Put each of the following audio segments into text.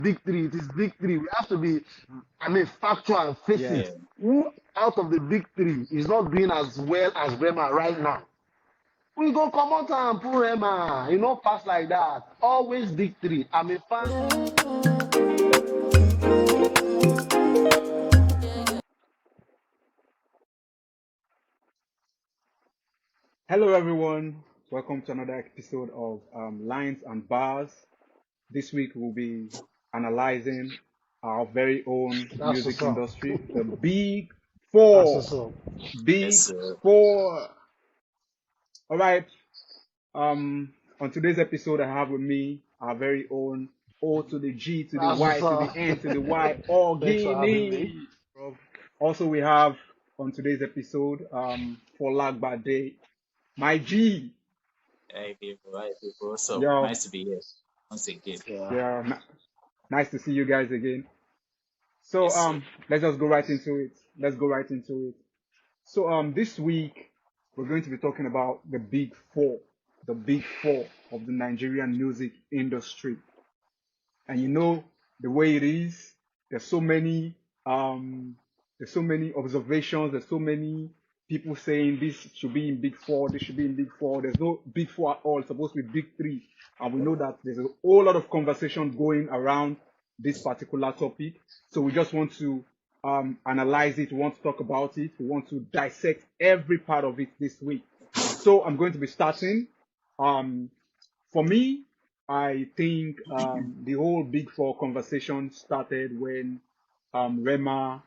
big three, it is big three. We have to be, factual and face Yeah. it. Who out of the big three is not doing as well as Rema right now? We go come out and pull Rema. You know, pass like that. Always big three. I'm a fan. Hello, everyone. Welcome to another episode of Lines and Bars. This week we'll be analyzing our very own That's what's music up. industry, the Big That's Four. what's up. Big Yes, sir. Four. All right. On today's episode, I have with me our very own O to the G to the That's what's Y to the up. N to the Y, Thanks for having me. Organi. Also, we have on today's episode, for Lagba Day, my G. Hey, people. Hi, people. What's up? Yo, Nice to be here once again. Yeah. yeah, nice to see you guys again. So, Yes, sir. let's just go right into it. Let's go right into it. So, this week we're going to be talking about the Big Four of the Nigerian music industry. And you know the way it is. There's so many, there's so many observations. There's so many people saying this should be in Big Four. This should be in Big Four. There's no Big Four at all. It's supposed to be Big Three. And we know that there's a whole lot of conversation going around this particular topic. So we just want to analyze it. We want to talk about it. We want to dissect every part of it this week. So I'm going to be starting. For me, I think the whole Big Four conversation started when Rema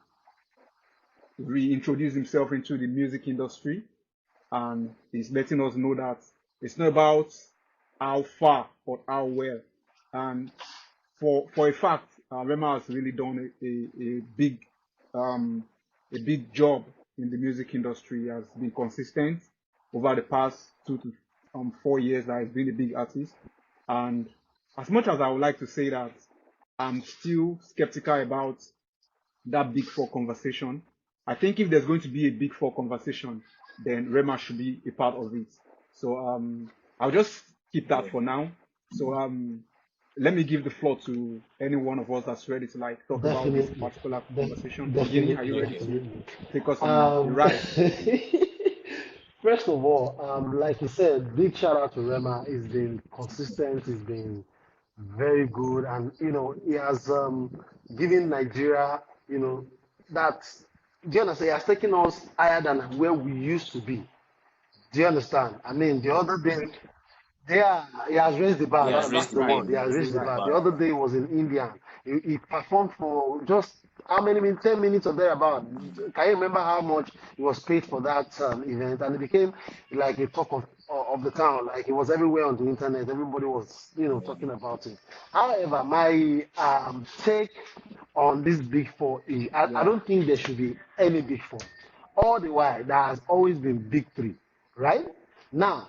reintroduced himself into the music industry, and he's letting us know that it's not about how far but how well. And for a fact, Rema has really done um, a big job in the music industry. He has been consistent over the past 2 to 4 years that he's been a big artist. And as much as I would like to say that I'm still skeptical about that Big Four conversation, I think if there's going to be a Big Four conversation, then Rema should be a part of it. So I'll just keep that Yeah. for now. So let me give the floor to any one of us that's ready to like talk about this Definitely. particular De- conversation. Ogini, are you ready Okay. to definitely. take us on the Um, ride? First of all, like you said, big shout out to Rema. He's been consistent. He's been very good, and he has given Nigeria, that. Do you understand? He has taken us higher than where we used to be. Do you understand? I mean, the other day, yeah, he has raised the bar. He has That's raised the the Right, word. game. He He has has raised the raised the right. bar. The bar. other day was in India. He performed for just how many minutes? 10 minutes or thereabout. Can you remember how much he was paid for that event? And it became like a talk of the town. Like it was everywhere on the internet. Everybody was Yeah. talking about it. However, my take on this big four is I Yeah, don't think there should be any big four. All the while, there has always been big three, right? Now,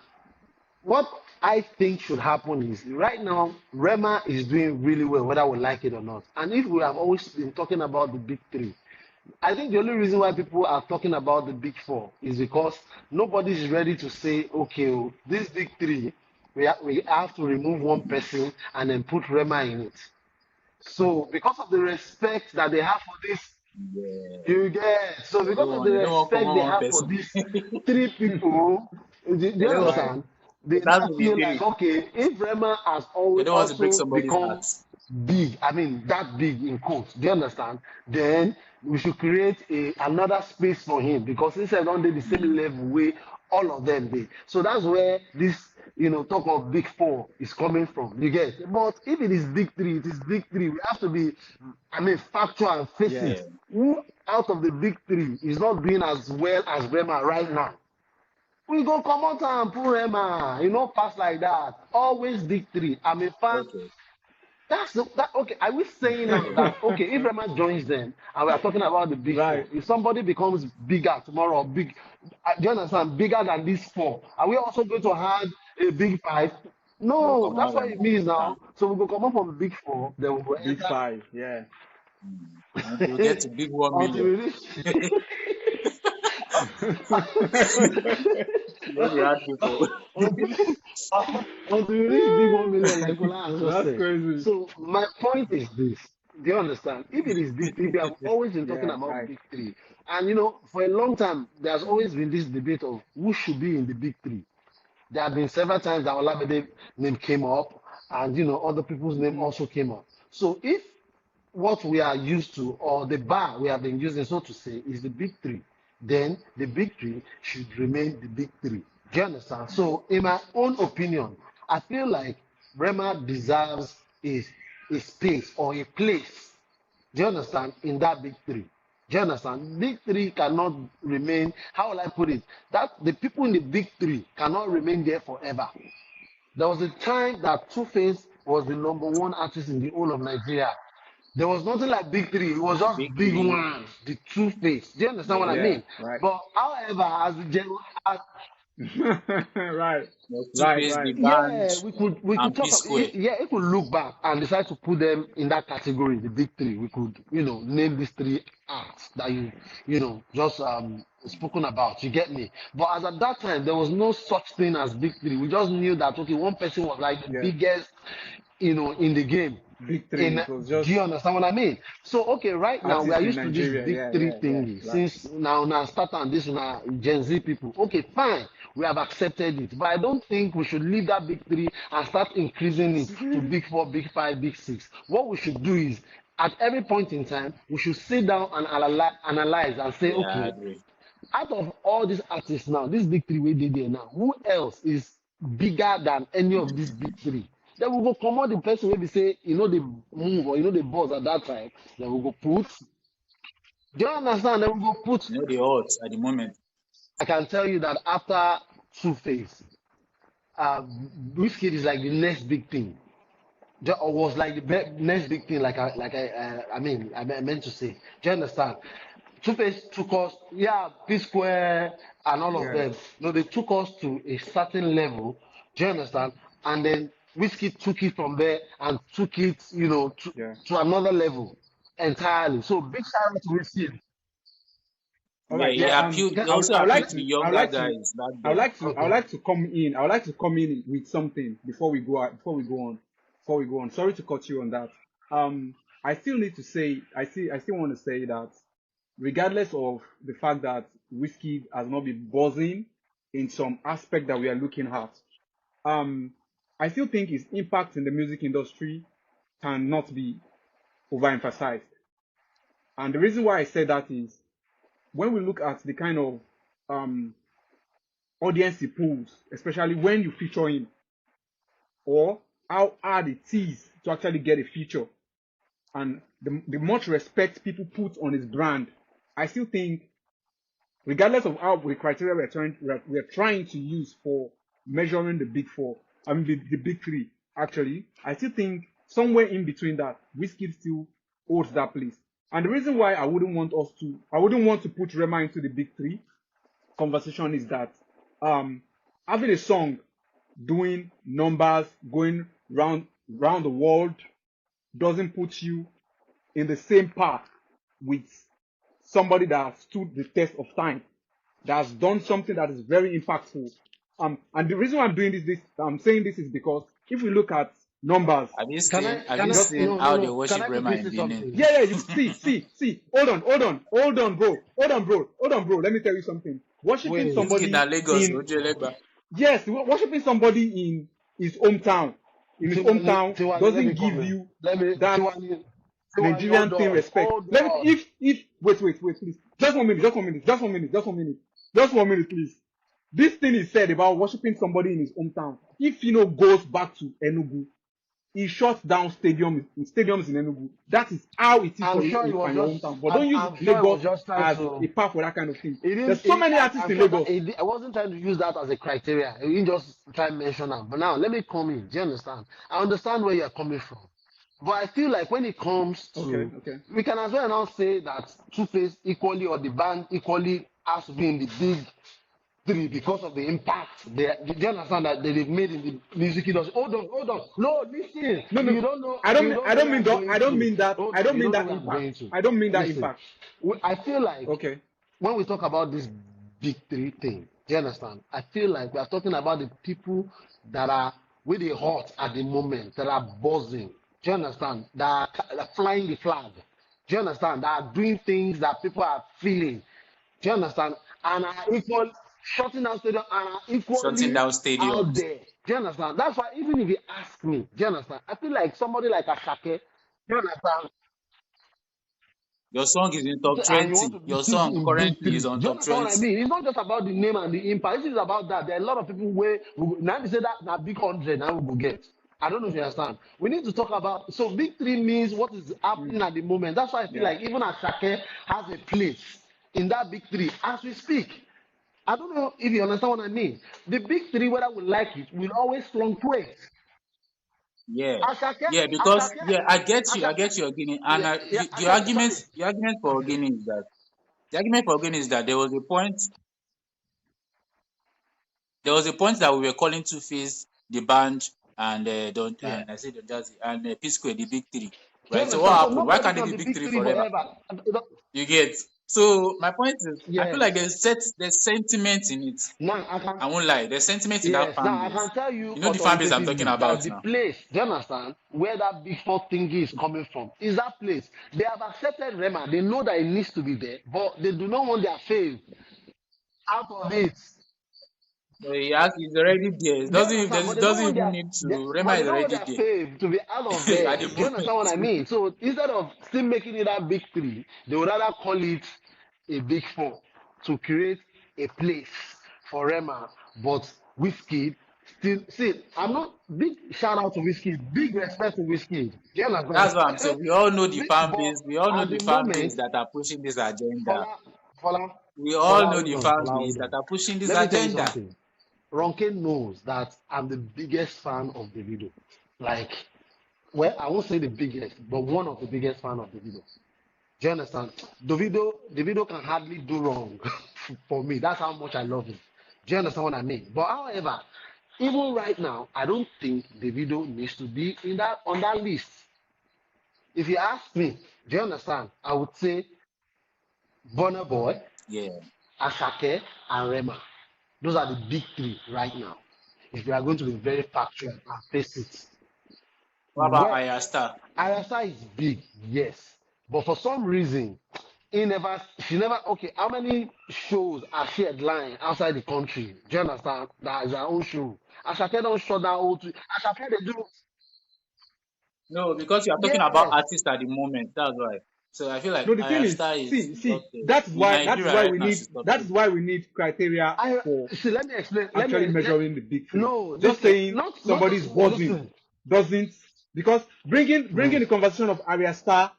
what I think should happen is right now, Rema is doing really well, whether we like it or not. And if we have always been talking about the big three, I think the only reason why people are talking about the big four is because nobody is ready to say, okay, oh, this big three, we have to remove one person and then put Rema in it. So, because of the respect that they have for this, Yeah. you get so because of the They don't want to come respect on they one have for person. these three people, do you They don't want, right. understand? They it has now to be feel like, three. okay, if Rema has They always don't want to break also somebody's become heart. big, I mean that big in quotes, do you understand? Then we should create another space for him because instead on the same Mm. level way all of them did. So that's where this talk of big four is coming from. You get, but if it is big three, it is big three. We have to be, factual and face Yeah, it. Yeah. Who out of the big three is not doing as well as Rema right now? We go come out and pull Rema, pass like that. Always big three. I'm a fan. Okay. That okay. I was saying now that okay, if Rema joins them and we are talking about the big four, right. if somebody becomes bigger tomorrow, do you understand? Bigger than these four, are we also going to have a big five? No, No, come that's on, what it man. means Nah. now. So we go come up from big four, then we will Big enter Five. Yeah, Mm. Until we get to big 1 until million. we reach. Where they had people. until we reach big 1 million, like Ola has just That's said. crazy. So my point is this. Do you understand? If it is big three, we have always been talking Yeah, about right. big three. And for a long time, there's always been this debate of who should be in the big three. There have been several times that Olamide name came up, and other people's name Mm-hmm. also came up. So if what we are used to, or the bar we have been using, so to say, is the big three, then the big three should remain the big three. Do you understand? So, in my own opinion, I feel like Rema deserves a space or a place. Do you understand? In that big three. Do you understand? Big three cannot remain. How will I put it? That the people in the big three cannot remain there forever. There was a time that Two Face was the number one artist in the whole of Nigeria. There was nothing like big three. It was just Big big three. one, the Two Face. Do you understand what I Yeah. Yeah, mean? right. But however, as Right, No, right, Two-Face, the right. band, yeah, we could and talk. P-Square. Yeah, if we look back and decide to put them in that category, the big three, we could name these three acts that just spoken about. You get me? But as at that time, there was no such thing as big three. We just knew that okay, one person was like the Yeah, biggest, in the game. big three. In It was Do you just understand what I mean? So okay, right now we are artists in used to this Nigeria. big Yeah, three yeah, yeah. thingy. Right. Since now start on this now Gen Z people. Okay, fine, we have accepted it, but I don't think we should leave that big three and start increasing it to big four, big five, big six. What we should do is at every point in time we should sit down and analyze and say, Yeah, I okay, agree. out of all these artists now, this big three we did there now, who else is bigger than any of these big three? Then we go come out the person where we say, the move or the buzz at that time. Then we go put. Do you understand? Then we go put. The odds at the moment. I can tell you that after Two Face, uh, Whiskey is like the next big thing. Or was like the next big thing, I meant to say. Do you understand? Two Face took us, yeah, P Square and all of Yeah, them. No, they took us to a certain level. Do you understand? And then Whiskey took it from there and took it, yeah. to another level entirely. So big shout out to Whiskey. All Yeah, right. he Yeah, appealed. can, He also I would appealed like to the to. I would younger like to. guys back I would then. like to. I would okay. like to come in. I would like to come in with something before we go out. Before we go on. Before we go on. Sorry to cut you on that. I still need to say. I still want to say that, regardless of the fact that whiskey has not been buzzing in some aspect that we are looking at, um, I still think his impact in the music industry cannot be overemphasized. And the reason why I say that is when we look at the kind of um audience he pulls, especially when you feature him, or how hard it is to actually get a feature, and the much respect people put on his brand, I still think, regardless of how the criteria we're trying to use for measuring the big four, I mean the big three, actually, I still think somewhere in between that, Whiskey still holds that place. And the reason why I wouldn't want to put Rema into the big three conversation is that um having a song doing numbers going round the world doesn't put you in the same path with somebody that has stood the test of time, that has done something that is very impactful. And the reason why I'm saying this is because if we look at numbers, Have you Can I? seen? Have Can you I? just seen No, no, how they no. Can worship I Rema quickly in say Benin? something? yeah, you see, hold on, bro, let me tell you something. Worshiping Wait. Whiskey na somebody Lagos, in Ojuelegba. Yes, worshiping somebody in his hometown, Tiwani, let me doesn't come give in. you Let me that Tiwani, Nigerian hold thing on, respect. hold Let me, on. if wait, please, just 1 minute, please. This thing is said about worshiping somebody in his hometown. If goes back to Enugu, he shuts down stadiums in Enugu. That is how it is I'm for you sure he was in your just. hometown. But don't use I'm sure he Lagos was just trying as to. a path for that kind of thing. He didn't. There's so many artists I'm in sure that Lagos. I wasn't trying to use that as a criteria. He didn't just try and mention that. But now let me come in. Do you understand? I understand where you're coming from. But I feel like when it comes Okay, to, okay. we can as well now say that Two Face equally or the band equally has to be in the big three because of the impact do you understand that they've made in the music industry. Hold on. No, listen. No, no. You don't know. I don't You mean don't know where I'm I going don't to. mean that. Hold I on. don't You mean don't know that where I'm impact. going to. I don't mean that Listen. impact. I feel like Okay. when we talk about this big three thing, Do you understand? I feel like we are talking about the people that are with the hot at the moment, that are buzzing. Do you understand? That are flying the flag. Do you understand? That are doing things that people are feeling. Do you understand? And are equal shutting down stadium and are shutting equally down out stadiums. there. Do you understand? That's why even if you ask me, do you understand? I feel like somebody like Ashake, do you understand? Your song is in top And you want 20. to Your sit song in big currently is three. on Do you top understand what I 20. mean? It's not just about the name and the impact. This is about that. There are a lot of people where now they say that now big 100 now we will get. I don't know if you understand. We need to talk about so big three means what is Mm. happening at the moment. That's why I feel Yeah. like even Ashake has a place in that big three as we speak. I don't know if you understand what I mean. The big three, whether we like it, will always fluctuate. Yeah. Ashake, Yeah, because Ashake, yeah, I Ashake, get you, Guinea. And yeah, yeah, Ashake, sorry. your argument for Okay. Guinea is that there was a point that we were calling Two Face the band and don't Yeah. and I said the Jazzy and P Square the big three, Do you right? So what understand? So happened? Why nobody can't they can be be big big three three forever? forever. You get. So my point is, I feel like Yes. there's sentiment in it. Now I can I won't lie, there's sentiment in that yes, fan now I base. can tell you You know the fan base I'm talking authoritatively about that the now. place, do you understand, where that big four thingy is coming from, is that place. They have accepted Rema. They know that it needs to be there, but they do not want their fame out of it. So he's already there. Do you understand? But It they don't doesn't want even their need they, to. Rema but they is don't want already their there fame to be out of at there. the Do you understand what I moment. mean? So instead of still making it that big three, they would rather call it a big four to create a place for Rema. But Whiskey still see, I'm not big shout out to Whiskey, big respect to Whiskey. Do you That's understand? what I'm saying. We all know the fan But base. We all know at the the fan base moment, that are pushing this agenda. Fola, Fola, We all Fola, know hold the on, fan Fola, base hold that on. are pushing this Let me tell you agenda. something. Ronke knows that I'm the biggest fan of the video. Like, well, I won't say the biggest, but one of the biggest fan of the video. Do you understand? The video can hardly do wrong for me. That's how much I love him. Do you understand what I mean? But however, even right now, I don't think the video needs to be in that on that list. If you ask me, do you understand? I would say Burna Boy, Yeah. Ashake, and Rema. Those are the big three right now. If we are going to be very factual and face it. What about Well, Ayasta? Arasa is big, yes. But for some reason, she never, okay, how many shows are she headline outside the country? Do you understand? That is her own show. Ashake don't shut down all two. Ashake, they do, No, because you are talking about yes. artists at the moment. That's why. So I feel like No, the thing is, Ayasta is up there. that's In why Nigeria right we now, need she's top tier. criteria I for see, let me explain. actually measuring the big three. No, Just listen, saying not somebody's just no, buzzing listen. doesn't, because bringing Mm. the conversation of Arya Star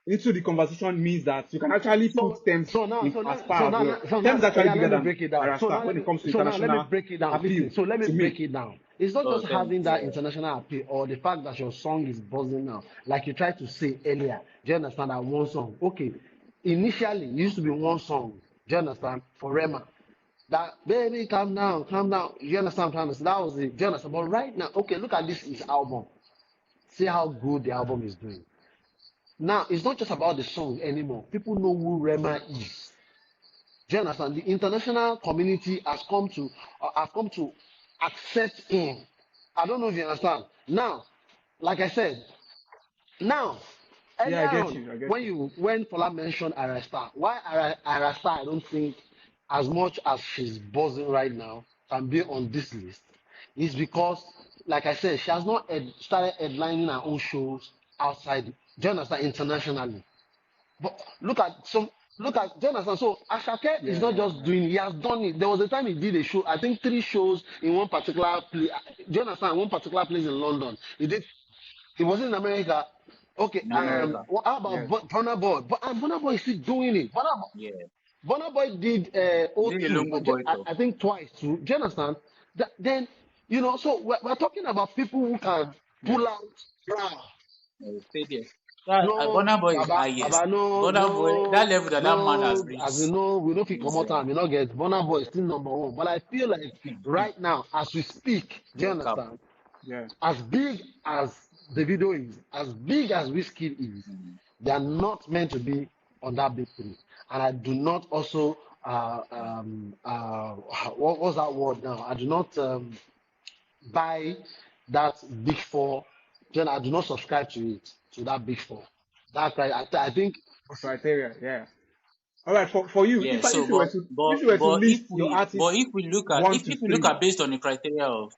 into the conversation means that you can actually put Thames in as far as well. Thames is actually yeah, bigger let me than break it down. Arya Star when it comes to Let me international break it down. appeal Listen, so let me to break me. it down. It's not Oh, just thanks. having that Yeah. international appeal or the fact that your song is buzzing now, like you tried to say earlier. Do you understand that one song? Okay, initially it used to be one song. Do you understand? For Rema. That baby, calm down, calm down. You understand? What I'm saying? That was it. Do you understand? But right now, okay, look at this his album. See how good the album is doing. Now it's not just about the song anymore. People know who Rema is. Do you understand? The international community has come to accept him. I don't know if you understand. Now, like I said, now Yeah, earlier I get on you. I get you. when Fola mentioned Arasta, why Arasta I don't think as much as she's buzzing right now can be on this list is because, like I said, she has not started headlining her own shows outside. Do you understand? Internationally. But look at Jonathan. So Ashake is Yeah, not yeah, just yeah. doing it, he has done it. There was a time he did a show, I think three shows in one particular place. Jonathan, one particular place in London. He was in America. Okay, In Yeah, America. how about yes. Burna Boy? But Burna Boy is still doing it. Yeah. Burna Boy did Is it the O2, Lungu boy talk? I think twice too. Do you understand? Then, so we're talking about people who can Yeah. pull out crowd. Stay there. That No, Burna Boy is highest. Baba, no, Burna Boy, that no, level that man has no. As you reached know, we don't fit come is out and we not get Burna Boy is still number one. But I feel like right now, as we speak, do you no cap. understand? Yeah. As big as the video is, as big as Whiskey is, Mm. they are not meant to be on that big three. And I do not also what was that word now? I do not buy that big four. Then I do not subscribe to it, to that big four. That I think criteria. Yeah. All right. For you, Yeah. if So, you were but to but but list your but artists if we look at one to if we look three, at based on the criteria of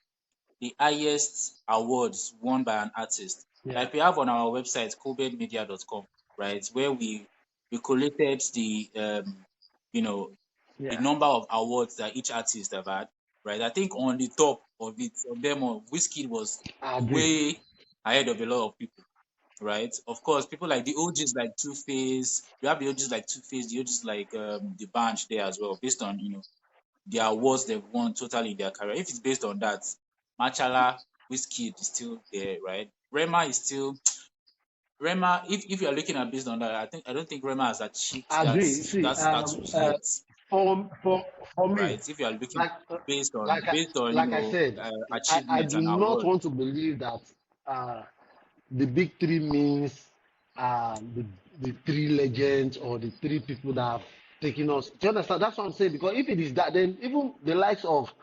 the highest awards won by an artist, yeah, like we have on our website cobamedia.com, right, where we collated the you know the yeah, number of awards that each artist have had, right? I think on the top of it, of them all, Whiskey was I agree. way ahead of a lot of people, right? Of course, people like the OGs like Two Face, we have the OGs like Two Face, the OGs like the Bunch there as well, based on the awards they've won totally in their career. If it's based on that, Machala, Whiskey is still there, right? Rema is still Rema. If you are looking at based on that, I don't think Rema has achieved I that agree. See, status yet, for me, right? If you are looking like based on like I said, I achievements do and not awards. want to believe that uh, the big three means the three legends or the three people that have taken us. Do you understand? That's what I'm saying. Because if it is that, then even the likes of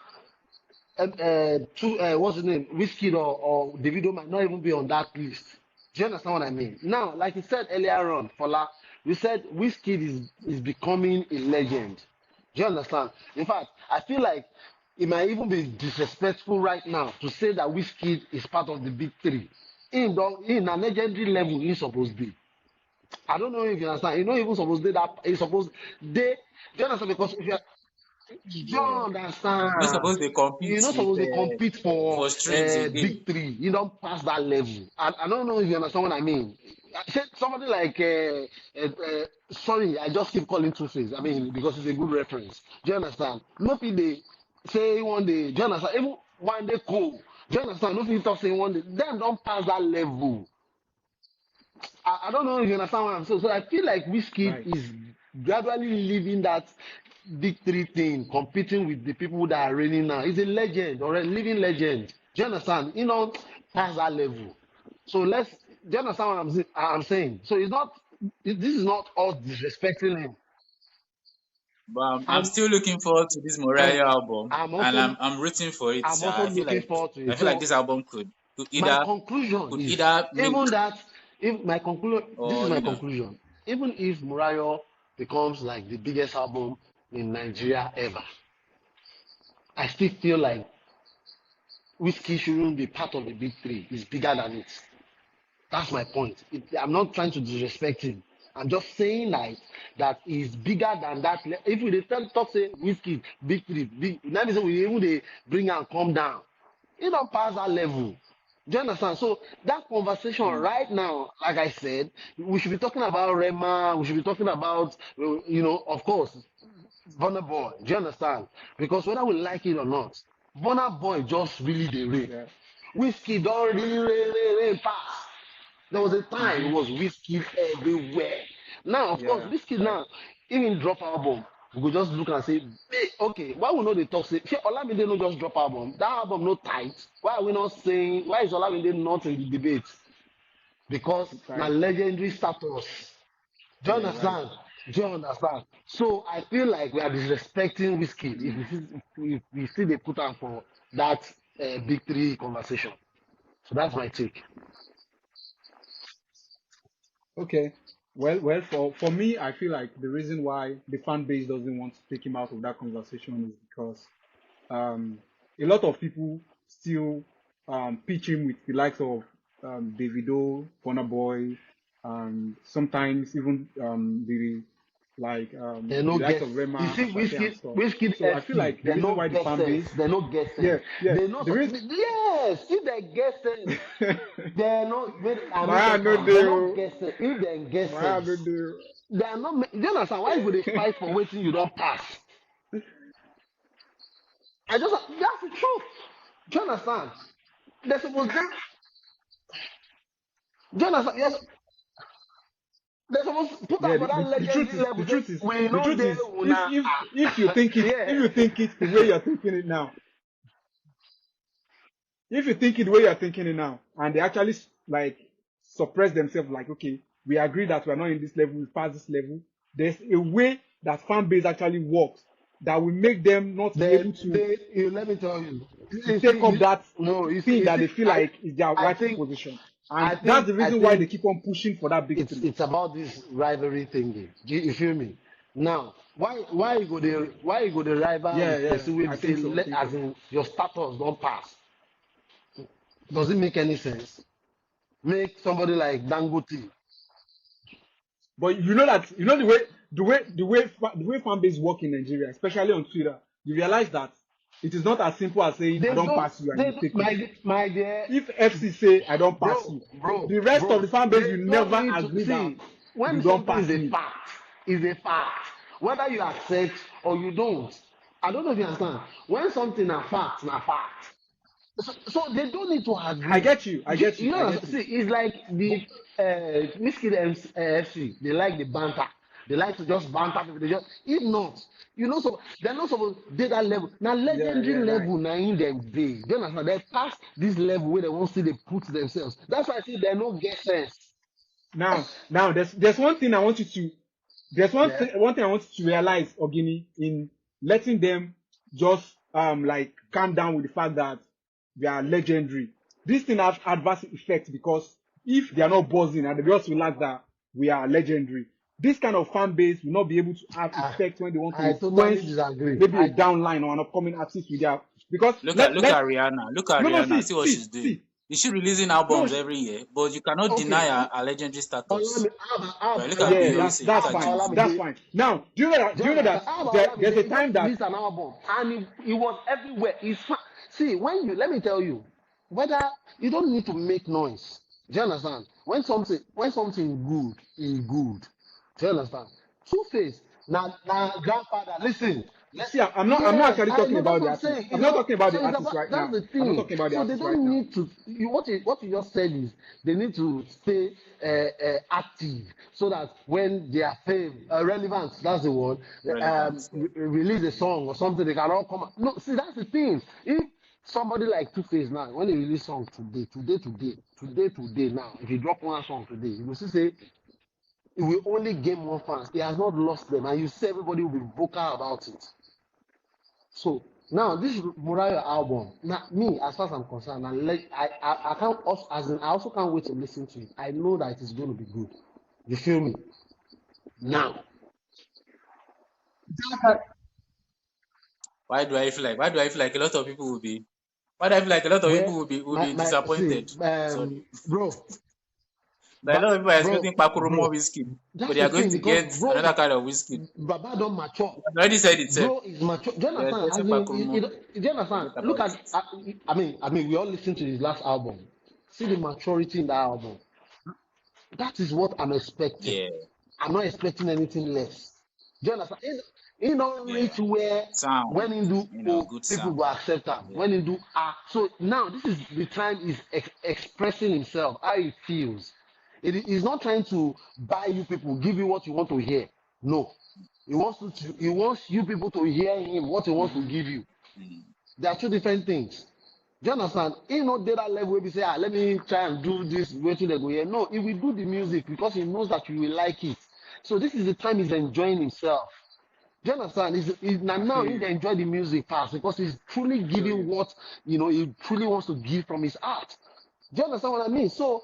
what's his name, Whiskey or Davido might not even be on that list. Do you understand what I mean? Now, like you said earlier on, Fola, you said Whiskey is becoming a legend. Do you understand? In fact, I feel like it might even be disrespectful right now to say that Whiskey is part of the big three. In a legendary level, he's supposed to be. I don't know if you understand. He's not even supposed to be that. He's supposed they. Do you understand? Because if you you Yeah, not understand. supposed to compete You're not with supposed to compete for for streams again. big three. You don't pass that level. I don't know if you understand what I mean. I said somebody like sorry, I just keep calling Two Face. I mean because it's a good reference. Do you understand? Nobody they say one day. Do you understand? Even one day cool. Do you understand? Nobody talk saying one day. Them don't pass that level. I don't know if you understand what I'm saying. So I feel like Whiskey right? is gradually leaving that big three thing, competing with the people that are reigning now. He's a legend or a living legend. Do you understand? Past that level. So do you understand what I'm saying? So this is not us disrespecting him. But I'm I'm, still looking forward to this I'm, Mariah album, I'm and also, I'm rooting for it. I'm also looking forward to I it. feel like So this album my conclusion could is either make even that if my conclusion this is or my conclusion even if Murayo becomes like the biggest album in Nigeria ever, I still feel like Whiskey shouldn't be part of the big three. It's bigger than it. That's my point. I'm not trying to disrespect him. I'm just saying like that is bigger than that. If we dey talk say Whiskey big three, big now be say we even dey bring am come down. He don't pass that level. Do you understand? So that conversation mm, right now, like I said, we should be talking about Rema. We should be talking about, of course, Burna Boy. Do you understand? Because whether we like it or not, Burna Boy just really the reign. Yeah. Whiskey don't really rain pass. There was a time it Mm-hmm. was Whiskey everywhere. Now, of course, Yeah. Whiskey Right. now, even drop album, we go just look and say, hey, okay, why we know they talk say, shey Olamide no just drop album, that album no tight. Why are we not saying, why is Olamide not in the debate? Because na Right. legendary status. Do you Yeah. Right. understand? Do you understand? So I feel like we are disrespecting Whiskey Mm. if we still they put am for that big three conversation. So that's my take. Okay. Well, for me, I feel like the reason why the fan base doesn't want to take him out of that conversation is because um, a lot of people still pitch him with the likes of Davido, Burna Boy, and sometimes even They the no likes get. of You Rema, see, Asake, and stuff. whiskey So I feel ST. like the They reason no why the get fan sense. base, They no get yeah, sense. yeah, They no. the reason, Yes, if they get sense, they no. I my no hand talk no am. They no deal, get sense. If they get my hand no sense, deal. they are not. Do you understand why would they fight for waiting you don't pass? That's the truth. Do you understand? They supposed to. Do you understand? Yes. They supposed to put Yeah, am for that legendary the level. Say truth is, we the know truth they is, una. if Yeah. you think it the way you're thinking it now, if you think it the way you're thinking it now, and they actually like suppress themselves, like, okay, we agree that we're not in this level, we pass this level. There's a way that fan base actually works, that will make them not be able let me tell you. to You see, take up that no, thing you that see, they feel like is their I rightful think, position. And that's the I reason why they think keep on pushing for that big three. it's about this rivalry thingy. You feel me? Now, why you go the rival Yeah, with yeah, person wey I be say think so. I let think as so. in your status don't pass? Does it make any sense? Make somebody like Dangote. But you know that the way fan base work in Nigeria, especially on Twitter, you realize that it is not as simple as saying I don't pass you and They you don't, take it. my dear, If FC say I don't pass bro, you, the rest of the bro. fan base They will don't never need to agree that see when you don't something is pass a me. fact. Is a fact. Whether you accept or you don't. I don't know if you understand. When something a fact, na fact. So they don't need to I agree. get you. I get you. You I know, get you. see, it's like But, the Miskid FC. They like the banter. They like to just banter people. They just, if not, you know, so they're not supposed to be that level. Now, yeah, legendary yeah, right. level, now in them day. Do you understand? They pass this level where they won't see they put themselves. That's why I say they no get sense. Now, there's one thing I want you to there's Yeah. one thing I want you to realize, Ogini, in letting them just like calm down with the fact that they are legendary. This thing has adverse effect because if they are not buzzing and they just relax that we are legendary, this kind of fan base will not be able to have I, effect when they want to I totally influence disagree. maybe a downline or an upcoming artist with their because Look at Rihanna. Look at no no Rihanna. see See what see she's doing. see Is she releasing no albums every year? But you cannot deny okay. her legendary status. How Right? about Look at Yeah, Olamide? Beyonce. Look that's How at about fine. Jay-Z. That's Olamide? fine. Now, Do you understand? How about there's Olamide? a He time just that released an album and it was everywhere. See, when you let me tell you, whether you don't need to make noise. Do you understand? When something good is good. Do you understand? Two Face. Now grandfather, listen. see, I'm not Yes, actually I talking know that's about what the I'm artist. saying. I'm It's not about talking about so the it's artist about right that's now. the I'm not thing. talking about the So they artist right don't now. need to what you just said is they need to stay active so that when they are relevant, that's the word, Relevance. Yeah. release a song or something, they can all come out. No, see that's the thing. If somebody like Two Face now, when they release song today now, if you drop one song today, you will see say it will only gain more fans. He has not lost them, and you see everybody will be vocal about it. So now this Murayo album, now me as far as I'm concerned, I can't also as in, I also can't wait to listen to it. I know that it is going to be good. You feel me? Now, Why do I feel like a lot of people will be why do I feel like a lot of people where will my be my see disappointed? Sorry. bro, Like a lot of people are expecting bro, Pakuru whiskey, but that's they the are going thing to because get another kind of whiskey. Baba don't mature. I already said it, sir. Bro is mature. Do you They are understand? expecting As in, Pakuru. do you understand? Forget Look about at, it. we all listened to his last album. See the maturity in that album. That is what I'm expecting. Yeah, I'm not expecting anything less. Do you understand? He don't yeah. reach where Sound, when he do good people sound. will accept him. Yeah. When he do so now this is the time he's expressing himself, how he feels. He's not trying to buy you people, give you what you want to hear. No. He wants you people to hear him what he wants to give you. Mm. They are two different things. Do you understand? He not dey that level where we say, let me try and do this, wait till they go here. No, he will do the music because he knows that you will like it. So this is the time he's enjoying himself. Do you understand? I Now feel he you. enjoy the music fast because he's truly I feel giving you. what he truly wants to give from his heart. Do you understand what I mean? So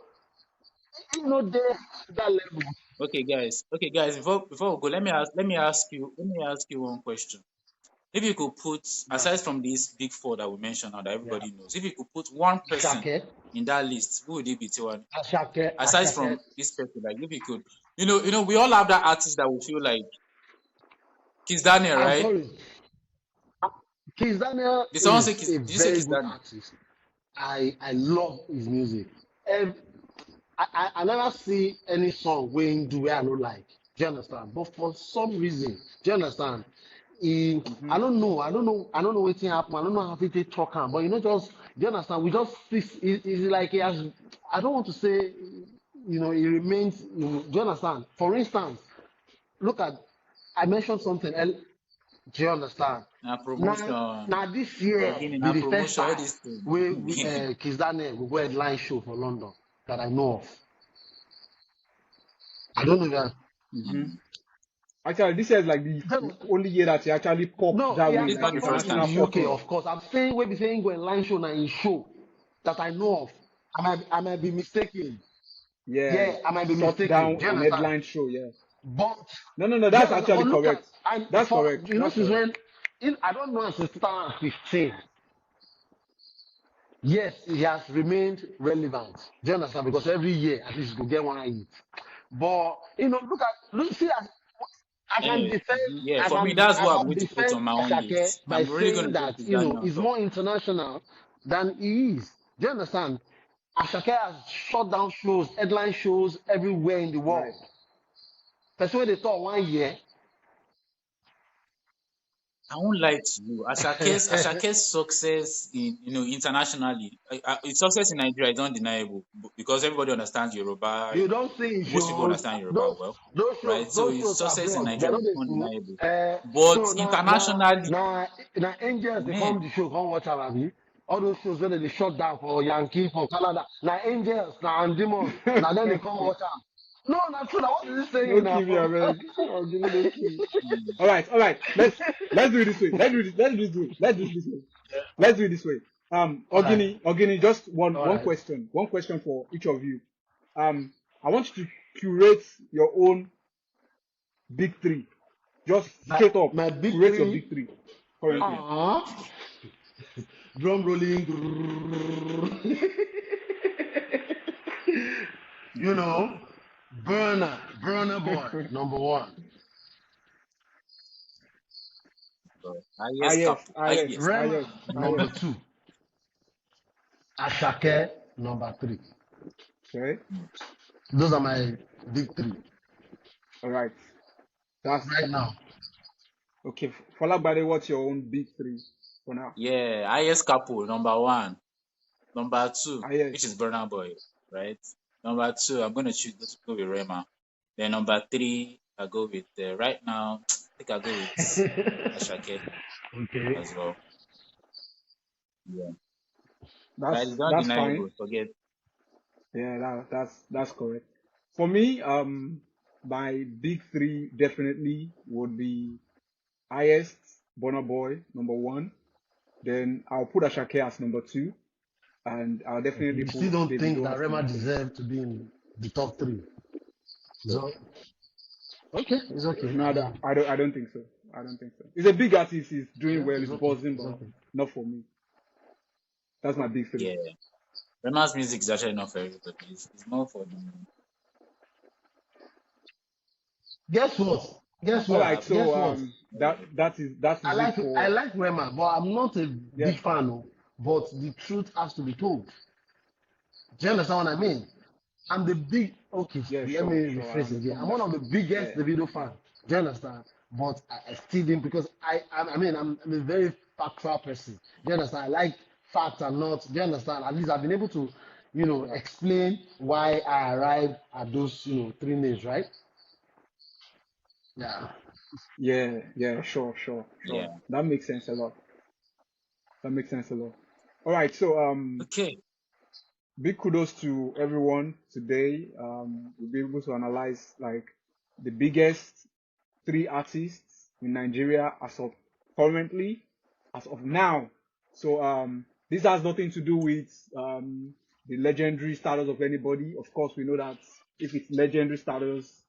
he not there that level. Okay, guys. Okay, guys. Before we go, let me ask you one question. If you could put Yeah. aside from these big four that we mentioned now that Yeah. everybody knows, if you could put one person Shake, in that list, who would it be, Tiwan? Ashake, Aside Ashake. from this person, like if you could, we all have that artist that we feel like Kiss Daniel, I'm right? sorry. Kiss Daniel Did someone say is Kiss? a Did you say very Kiss good Daniel? artist. I love his music. Um, I never see any song where he do where I don't like. Do you understand? But for some reason, do you understand? Hmm. I don't know. I don't know what happened. I don't know how people talk am. But just do you understand? We just it's like he has. I don't want to say. He remains. Do you understand? For instance, look at. I mentioned something. Do you understand? Na Now, promotion, now this year beginning, be na the first promotion, all time these things. we Kiss Daniel will go headline show for London that I know of. I don't know that. Hmm. Mm. Actually, this is like Then, the only year that he actually popped no, that he way, has It's not like the performed first in international time. the UK, popping. of course. I'm saying we be saying go in line show now in show that I know of. I might be mistaken. Yeah, Yeah, I might be shut mistaken. down Do you an understand? headline show. Yeah. But No, do you that's understand? actually But look at correct. and That's for correct. That's since correct. when I don't know since 2015. Yes, he has remained relevant. Do you understand? Because every year at least you go get one hit. But look, see, Anyway, yeah, for me, I that's what I'm can going to put defend on my own Ashake list. by I'm really saying going to put that Tijani on he's top. more international than he is. Do you understand? Ashake has shut down shows, headline shows everywhere in the Right. world. That's why they thought 1 year. I won't lie to you. Ashake's success in internationally, its success in Nigeria is undeniable because everybody understands Yoruba. You don't see Most people shows. understand Yoruba Those well, those shows right? So those its shows success in abroad. They're Nigeria not is the food. undeniable. But So internationally, now angels they man, come the show, come watch our movie. All those shows where they shut down for Yankee, for Canada. Now angels, now and demons. Now then they come watch out. No, not true. Now what is he saying No now? kill me, I beg. Oh, give me no kill. mm, All right. Let's do it this way. Let's do it this way. Let's do it this way. Let's do it this way. All right, Ogini, just one all one right. question. One question for each of you. I want you to curate your own big three. Just My straight up, my big curate your three. big three currently. okay. Drum rolling. you know, burner boy, number one. So, Ah highest yes, couple, ah yes, highest. ah Rema, yes, ah yes. number two. Ashake, number three. Okay. Mm. Those are my big three All right. That's right now. okay. Bade, what's your own big three for now? Yeah, highest couple, number one. Number two, Ah yes. which is Burna Boy, right? Number two, I'm gonna choose to go with Rema. Then number three, I go with right now. I think I go with Ashake Okay. as well. Yeah, right. It's That's fine. undeniable. Forget. Yeah, that's correct. For me, my big three definitely would be highest Burna Boy number one. Then I'll put Ashake as number two, and I'll Okay. definitely You still put don't think Davido that as Rema number three. deserves to be in the top three? So, So okay, it's okay. No, I mean, I don't think so. I don't think so. He's a big artist. He's doing yeah, well. it's He's okay. buzzing, It's but okay. not for me. That's my big three. yeah, Rema's music is actually not for everybody. It's more for the Guess what? Guess All what? right, popular so Guess people. what? that is it I for like Rema, but I'm not a yeah big fan. Oh, but the truth has to be told. Do you understand what I mean? I'm the big okay. yeah Let me sure I rephrase it again. understand I'm that. one of the biggest Yeah. Davido fan. Do you understand? But I still didn't because I'm a very factual person. Do you understand? I like facts and not. Do you understand? At least I've been able to, Right. explain why I arrived at those, three names, right? Yeah. Yeah, sure. Yeah. That makes sense a lot. That makes sense a lot. All right, so Okay. big kudos to everyone today. We'll be able to analyze like the biggest three artists in Nigeria as of currently, as of now. So this has nothing to do with the legendary status of anybody. Of course, we know that if it's legendary status,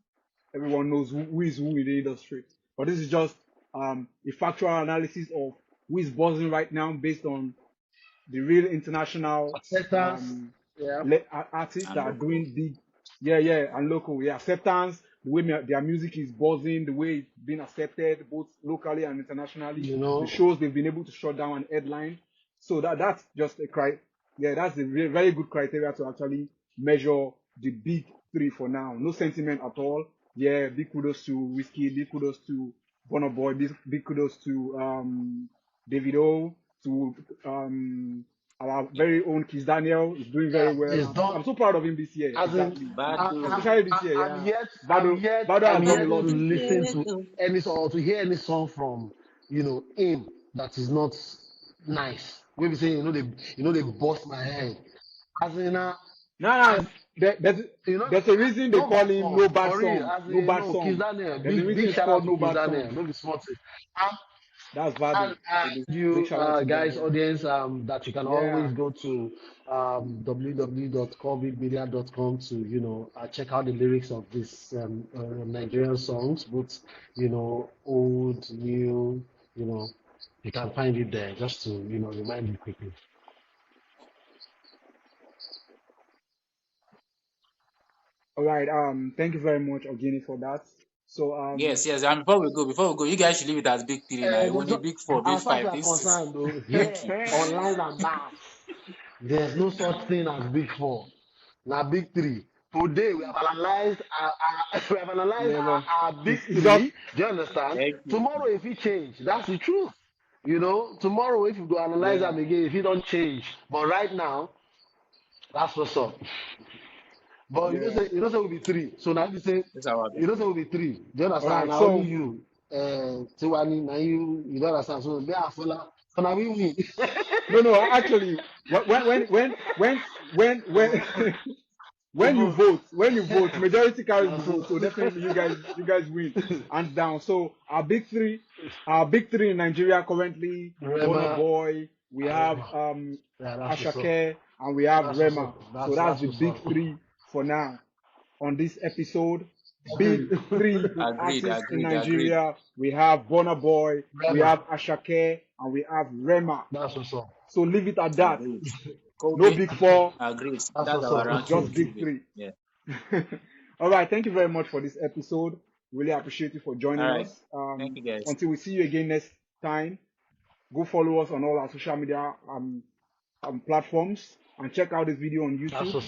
everyone knows who is who in the industry. But this is just a factual analysis of who is buzzing right now based on the real international Acceptance. um, Yeah. artists that And are local. doing big, yeah, and local, yeah, acceptance, the way their music is buzzing, the way it's been accepted both locally and internationally, You the know, shows they've been able to shut down and headline. So that's just that's a very good criteria to actually measure the big three for now. No sentiment at all. Yeah, big kudos to Whiskey, big kudos to Burna Boy, big kudos to Davido, to our very own Kiss Daniel is doing yeah, very well. it's done. I'm so proud of him this year. As in, Exactly. Bado. Especially this year, I'm yeah. yet, Bado Bado I'm has done a yet lot to this year. listen to any song or to hear any song from, him that is not nice. We be saying, they bust my head. As in, Nah, there's You know, there's a reason they no call bad him No song Bad for real. Song. As No in, Bad no, Song. Kizane, There's a reason big it's shout out called to No Bad Kizane, Song. no be small thing. That's valid. And Big you shout out to them, guys, bro. audience, that you can Yeah. always go to www.corbigmedia.com to check out the lyrics of these Nigerian songs, both old, new, you can find it there just to remind you quickly. All right. Thank you very much, Ogini, for that. So Yes. And before we go, you guys should leave it as big three now. There's Only no, big four, big as far as we five. are This is concerned, though, big here two. on lines and bars, there's no such thing as big four. Now big three. Today we have analyzed we have analyzed yeah, but our big it's just three. Do you understand? Thank you. Tomorrow if it change, that's the truth. Tomorrow if you go analyze yeah. them again, if it don't change. But right now, that's what's up. But Yeah. you know say we be three. So now you say That's our big you know say three. we be three. Do you All understand? right. Now only So you, Tiwani, now you don't understand. So me and Fola, so now we win. no. Actually, when Vote. when you vote, majority carries the That's vote. So it. definitely you guys win, hands down. So our big three in Nigeria currently, Burna Rema, Boy, we have Rema. Yeah, that's what's up. Ashake, and we have That's what's Rema. up. So that's That's the what's big up. three for now on this episode. Big three artists in Agreed. Nigeria. We have Burna Boy, we Rema. have Ashake, and we have Rema. That's what's up. So leave it at that. Agreed. No Kobe, big four, agreed. That's That's what's our up. ranking just with big Kobe. three. Yeah. All right. Thank you very much for this episode. Really appreciate you for All joining right. us. Thank you guys. Until we see you again next time, go follow us on all our social media platforms and check out this video on That's YouTube. what's